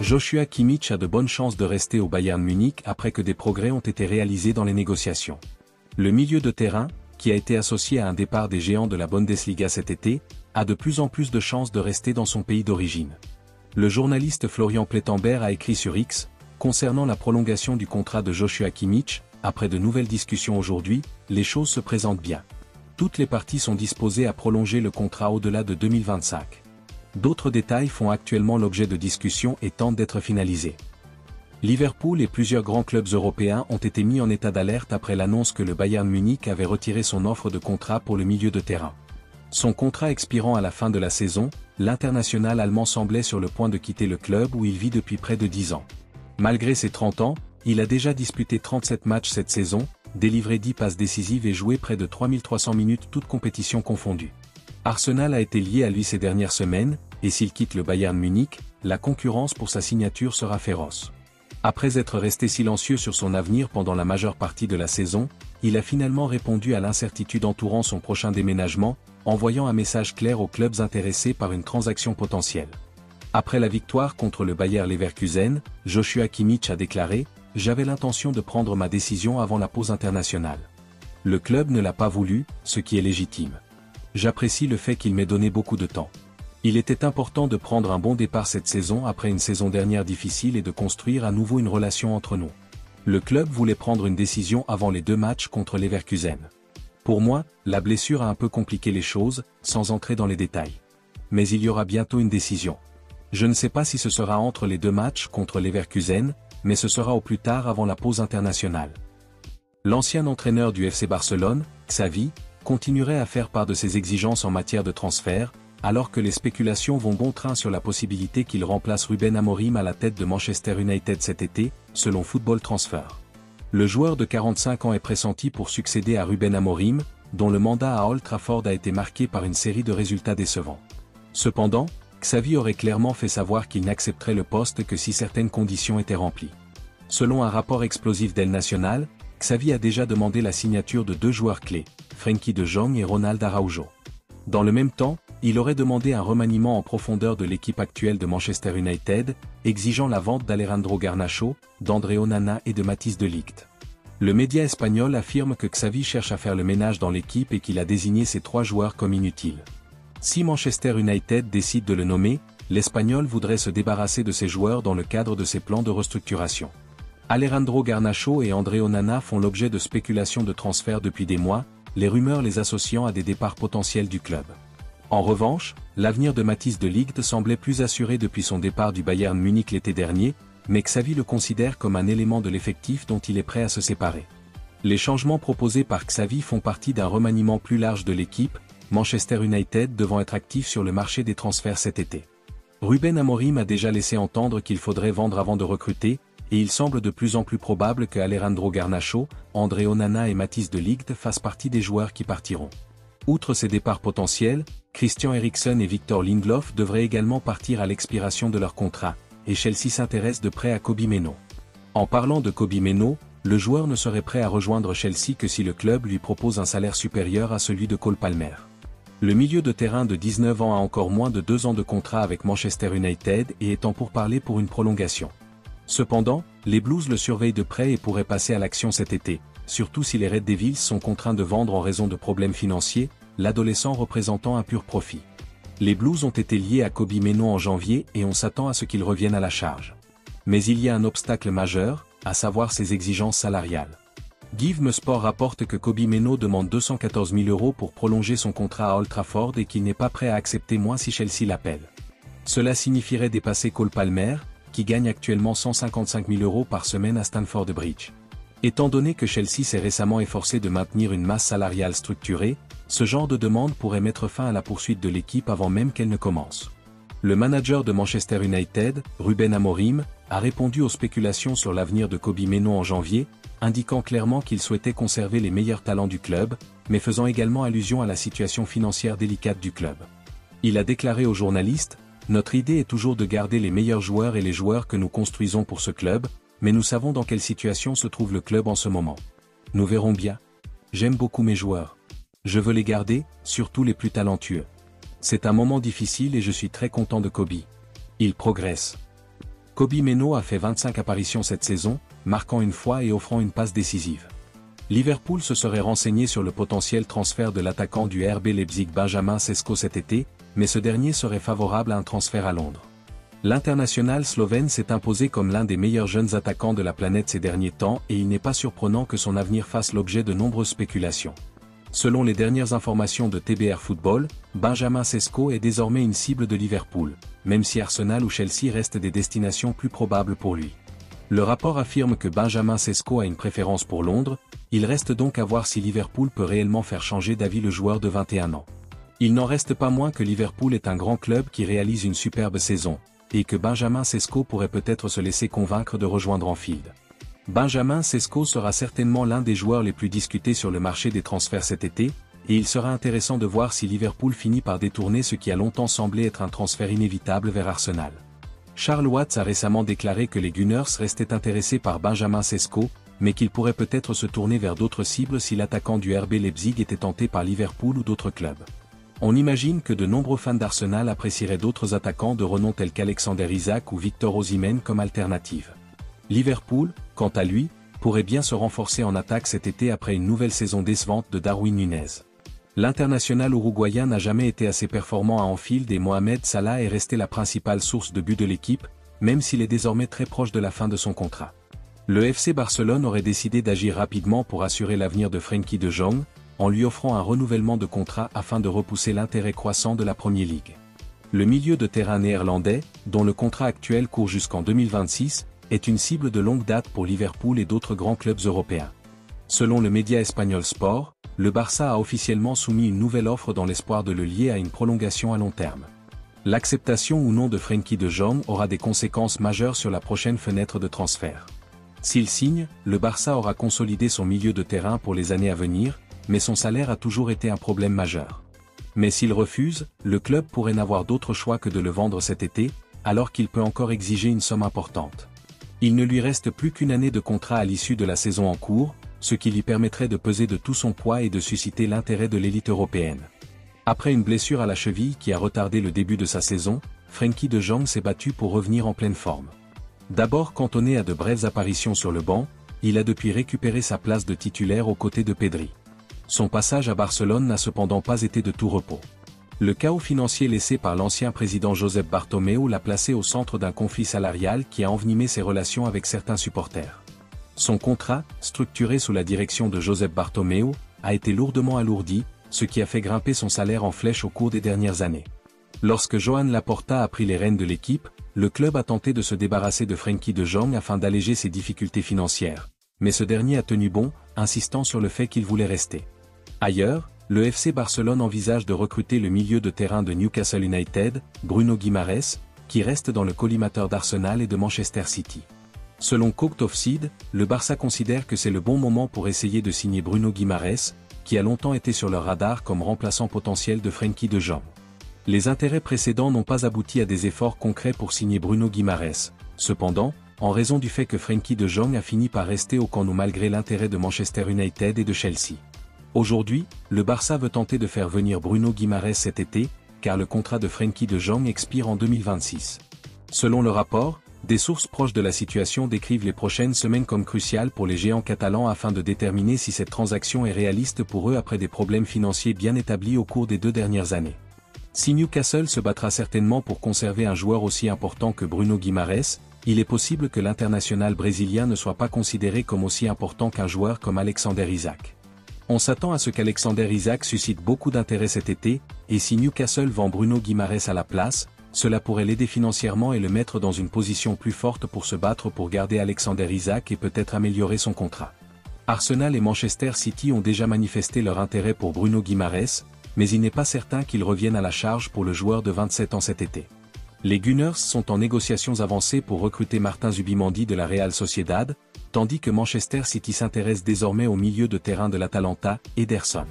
Joshua Kimmich a de bonnes chances de rester au Bayern Munich après que des progrès ont été réalisés dans les négociations. Le milieu de terrain, qui a été associé à un départ des géants de la Bundesliga cet été, a de plus en plus de chances de rester dans son pays d'origine. Le journaliste Florian Plettenberg a écrit sur X, concernant la prolongation du contrat de Joshua Kimmich, après de nouvelles discussions aujourd'hui, les choses se présentent bien. Toutes les parties sont disposées à prolonger le contrat au-delà de 2025. D'autres détails font actuellement l'objet de discussions et tentent d'être finalisés. Liverpool et plusieurs grands clubs européens ont été mis en état d'alerte après l'annonce que le Bayern Munich avait retiré son offre de contrat pour le milieu de terrain. Son contrat expirant à la fin de la saison, l'international allemand semblait sur le point de quitter le club où il vit depuis près de 10 ans. Malgré ses 30 ans, il a déjà disputé 37 matchs cette saison, délivré 10 passes décisives et joué près de 3300 minutes toutes compétitions confondues. Arsenal a été lié à lui ces dernières semaines, et s'il quitte le Bayern Munich, la concurrence pour sa signature sera féroce. Après être resté silencieux sur son avenir pendant la majeure partie de la saison, il a finalement répondu à l'incertitude entourant son prochain déménagement, envoyant un message clair aux clubs intéressés par une transaction potentielle. Après la victoire contre le Bayer Leverkusen, Joshua Kimmich a déclaré « J'avais l'intention de prendre ma décision avant la pause internationale. Le club ne l'a pas voulu, ce qui est légitime. J'apprécie le fait qu'il m'ait donné beaucoup de temps. Il était important de prendre un bon départ cette saison après une saison dernière difficile et de construire à nouveau une relation entre nous. Le club voulait prendre une décision avant les 2 matchs contre Leverkusen. Pour moi, la blessure a un peu compliqué les choses, sans entrer dans les détails. Mais il y aura bientôt une décision. Je ne sais pas si ce sera entre les 2 matchs contre Leverkusen, mais ce sera au plus tard avant la pause internationale. » L'ancien entraîneur du FC Barcelone, Xavi, continuerait à faire part de ses exigences en matière de transfert, alors que les spéculations vont bon train sur la possibilité qu'il remplace Ruben Amorim à la tête de Manchester United cet été, selon Football Transfer. Le joueur de 45 ans est pressenti pour succéder à Ruben Amorim, dont le mandat à Old Trafford a été marqué par une série de résultats décevants. Cependant, Xavi aurait clairement fait savoir qu'il n'accepterait le poste que si certaines conditions étaient remplies. Selon un rapport explosif d'El Nacional, Xavi a déjà demandé la signature de 2 joueurs clés, Frenkie de Jong et Ronald Araujo. Dans le même temps, il aurait demandé un remaniement en profondeur de l'équipe actuelle de Manchester United, exigeant la vente d'Alejandro Garnacho, d'André Onana et de Matthijs de Ligt. Le média espagnol affirme que Xavi cherche à faire le ménage dans l'équipe et qu'il a désigné ces 3 joueurs comme inutiles. Si Manchester United décide de le nommer, l'Espagnol voudrait se débarrasser de ces joueurs dans le cadre de ses plans de restructuration. Alejandro Garnacho et André Onana font l'objet de spéculations de transfert depuis des mois, les rumeurs les associant à des départs potentiels du club. En revanche, l'avenir de Matthijs de Ligt semblait plus assuré depuis son départ du Bayern Munich l'été dernier, mais Xavi le considère comme un élément de l'effectif dont il est prêt à se séparer. Les changements proposés par Xavi font partie d'un remaniement plus large de l'équipe, Manchester United devant être actif sur le marché des transferts cet été. Ruben Amorim a déjà laissé entendre qu'il faudrait vendre avant de recruter, et il semble de plus en plus probable que Alejandro Garnacho, André Onana et Matthijs de Ligt fassent partie des joueurs qui partiront. Outre ces départs potentiels, Christian Eriksen et Victor Lindelof devraient également partir à l'expiration de leur contrat, et Chelsea s'intéresse de près à Kobbie Mainoo. En parlant de Kobbie Mainoo, le joueur ne serait prêt à rejoindre Chelsea que si le club lui propose un salaire supérieur à celui de Cole Palmer. Le milieu de terrain de 19 ans a encore moins de 2 ans de contrat avec Manchester United et est en pourparlers pour une prolongation. Cependant, les Blues le surveillent de près et pourraient passer à l'action cet été, surtout si les Red Devils sont contraints de vendre en raison de problèmes financiers, l'adolescent représentant un pur profit. Les Blues ont été liés à Kobbie Mainoo en janvier et on s'attend à ce qu'il revienne à la charge. Mais il y a un obstacle majeur, à savoir ses exigences salariales. GiveMeSport rapporte que Kobbie Mainoo demande 214 000 € pour prolonger son contrat à Old Trafford et qu'il n'est pas prêt à accepter moins si Chelsea l'appelle. Cela signifierait dépasser Cole Palmer, qui gagne actuellement 155 000 € par semaine à Stamford Bridge. Étant donné que Chelsea s'est récemment efforcé de maintenir une masse salariale structurée, ce genre de demande pourrait mettre fin à la poursuite de l'équipe avant même qu'elle ne commence. Le manager de Manchester United, Ruben Amorim, a répondu aux spéculations sur l'avenir de Kobbie Mainoo en janvier, indiquant clairement qu'il souhaitait conserver les meilleurs talents du club, mais faisant également allusion à la situation financière délicate du club. Il a déclaré aux journalistes « Notre idée est toujours de garder les meilleurs joueurs et les joueurs que nous construisons pour ce club, mais nous savons dans quelle situation se trouve le club en ce moment. Nous verrons bien. J'aime beaucoup mes joueurs. Je veux les garder, surtout les plus talentueux. C'est un moment difficile et je suis très content de Kobbie. Il progresse. » Kobbie Mainoo a fait 25 apparitions cette saison, marquant une fois et offrant une passe décisive. Liverpool se serait renseigné sur le potentiel transfert de l'attaquant du RB Leipzig Benjamin Sesko cet été, mais ce dernier serait favorable à un transfert à Londres. L'international slovène s'est imposé comme l'un des meilleurs jeunes attaquants de la planète ces derniers temps et il n'est pas surprenant que son avenir fasse l'objet de nombreuses spéculations. Selon les dernières informations de TBR Football, Benjamin Sesko est désormais une cible de Liverpool, même si Arsenal ou Chelsea restent des destinations plus probables pour lui. Le rapport affirme que Benjamin Sesko a une préférence pour Londres, il reste donc à voir si Liverpool peut réellement faire changer d'avis le joueur de 21 ans. Il n'en reste pas moins que Liverpool est un grand club qui réalise une superbe saison, et que Benjamin Sesko pourrait peut-être se laisser convaincre de rejoindre Anfield. Benjamin Sesko sera certainement l'un des joueurs les plus discutés sur le marché des transferts cet été, et il sera intéressant de voir si Liverpool finit par détourner ce qui a longtemps semblé être un transfert inévitable vers Arsenal. Charles Watts a récemment déclaré que les Gunners restaient intéressés par Benjamin Sesko, mais qu'il pourrait peut-être se tourner vers d'autres cibles si l'attaquant du RB Leipzig était tenté par Liverpool ou d'autres clubs. On imagine que de nombreux fans d'Arsenal apprécieraient d'autres attaquants de renom tels qu'Alexander Isak ou Victor Osimhen comme alternative. Liverpool, quant à lui, pourrait bien se renforcer en attaque cet été après une nouvelle saison décevante de Darwin Nunez. L'international uruguayen n'a jamais été assez performant à Anfield et Mohamed Salah est resté la principale source de but de l'équipe, même s'il est désormais très proche de la fin de son contrat. Le FC Barcelone aurait décidé d'agir rapidement pour assurer l'avenir de Frenkie de Jong, en lui offrant un renouvellement de contrat afin de repousser l'intérêt croissant de la Premier League. Le milieu de terrain néerlandais, dont le contrat actuel court jusqu'en 2026, est une cible de longue date pour Liverpool et d'autres grands clubs européens. Selon le média espagnol Sport, le Barça a officiellement soumis une nouvelle offre dans l'espoir de le lier à une prolongation à long terme. L'acceptation ou non de Frenkie de Jong aura des conséquences majeures sur la prochaine fenêtre de transfert. S'il signe, le Barça aura consolidé son milieu de terrain pour les années à venir, mais son salaire a toujours été un problème majeur. Mais s'il refuse, le club pourrait n'avoir d'autre choix que de le vendre cet été, alors qu'il peut encore exiger une somme importante. Il ne lui reste plus qu'une année de contrat à l'issue de la saison en cours, ce qui lui permettrait de peser de tout son poids et de susciter l'intérêt de l'élite européenne. Après une blessure à la cheville qui a retardé le début de sa saison, Frenkie de Jong s'est battu pour revenir en pleine forme. D'abord cantonné à de brèves apparitions sur le banc, il a depuis récupéré sa place de titulaire aux côtés de Pedri. Son passage à Barcelone n'a cependant pas été de tout repos. Le chaos financier laissé par l'ancien président Josep Bartomeu l'a placé au centre d'un conflit salarial qui a envenimé ses relations avec certains supporters. Son contrat, structuré sous la direction de Josep Bartomeu, a été lourdement alourdi, ce qui a fait grimper son salaire en flèche au cours des dernières années. Lorsque Joan Laporta a pris les rênes de l'équipe, le club a tenté de se débarrasser de Frenkie de Jong afin d'alléger ses difficultés financières, mais ce dernier a tenu bon, insistant sur le fait qu'il voulait rester. Ailleurs, le FC Barcelone envisage de recruter le milieu de terrain de Newcastle United, Bruno Guimaraes, qui reste dans le collimateur d'Arsenal et de Manchester City. Selon Cooked Offside, le Barça considère que c'est le bon moment pour essayer de signer Bruno Guimaraes, qui a longtemps été sur leur radar comme remplaçant potentiel de Frenkie de Jong. Les intérêts précédents n'ont pas abouti à des efforts concrets pour signer Bruno Guimaraes. Cependant, en raison du fait que Frenkie de Jong a fini par rester au Camp Nou malgré l'intérêt de Manchester United et de Chelsea. Aujourd'hui, le Barça veut tenter de faire venir Bruno Guimaraes cet été, car le contrat de Frenkie de Jong expire en 2026. Selon le rapport, des sources proches de la situation décrivent les prochaines semaines comme cruciales pour les géants catalans afin de déterminer si cette transaction est réaliste pour eux après des problèmes financiers bien établis au cours des 2 dernières années. Si Newcastle se battra certainement pour conserver un joueur aussi important que Bruno Guimaraes, il est possible que l'international brésilien ne soit pas considéré comme aussi important qu'un joueur comme Alexander Isak. On s'attend à ce qu'Alexander Isak suscite beaucoup d'intérêt cet été, et si Newcastle vend Bruno Guimaraes à la place, cela pourrait l'aider financièrement et le mettre dans une position plus forte pour se battre pour garder Alexander Isak et peut-être améliorer son contrat. Arsenal et Manchester City ont déjà manifesté leur intérêt pour Bruno Guimaraes, mais il n'est pas certain qu'ils reviennent à la charge pour le joueur de 27 ans cet été. Les Gunners sont en négociations avancées pour recruter Martin Zubimendi de la Real Sociedad, tandis que Manchester City s'intéresse désormais au milieu de terrain de l'Atalanta, Ederson.